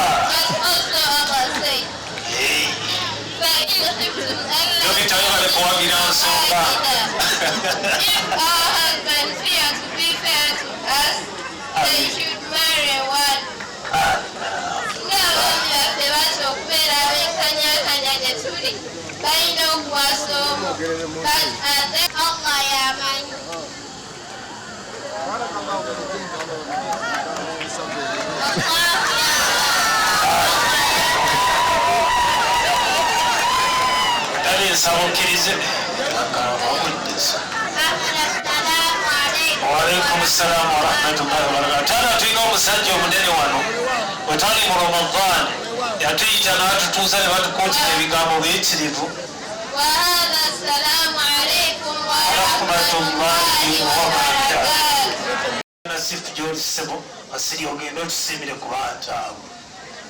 also Allah said, فَإِنْ خِفْتُمْ أَلَّا 여기 자유가 고함이라는 순간 if our husbands fear to be fair to us, they should marry one. Ng'abaami baffe batya okubeera abenkanyakanya gye tuli, balina okuwasa omu, but ate Allah y'amanyi. kale nsaba okkirize waalaikum salaamu warahmatullahi wabarakatu. Taala tulina omusajja omunene wano bwe twali mu Ramadan yatuyita n'atutuuza ne batukuutira ebigambo biyitirivu وهذا السلام عليكم ورحمة الله وبركاته. nasifu gy'olisebo asiri ogenda otusiimire ku bantu abo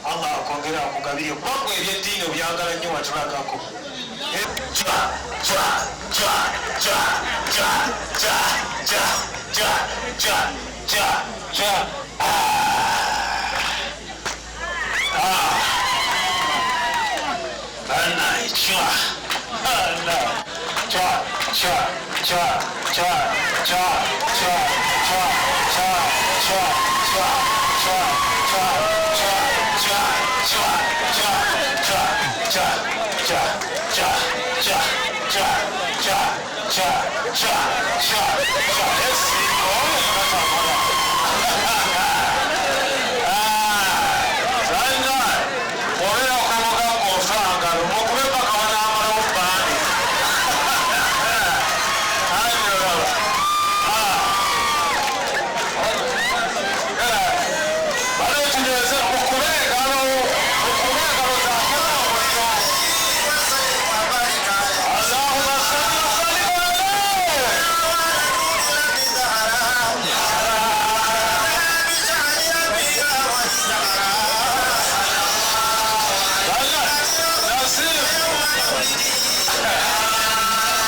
Allah akwongera akugabire kubanga ebyeddiini obyagala nnyo watulagako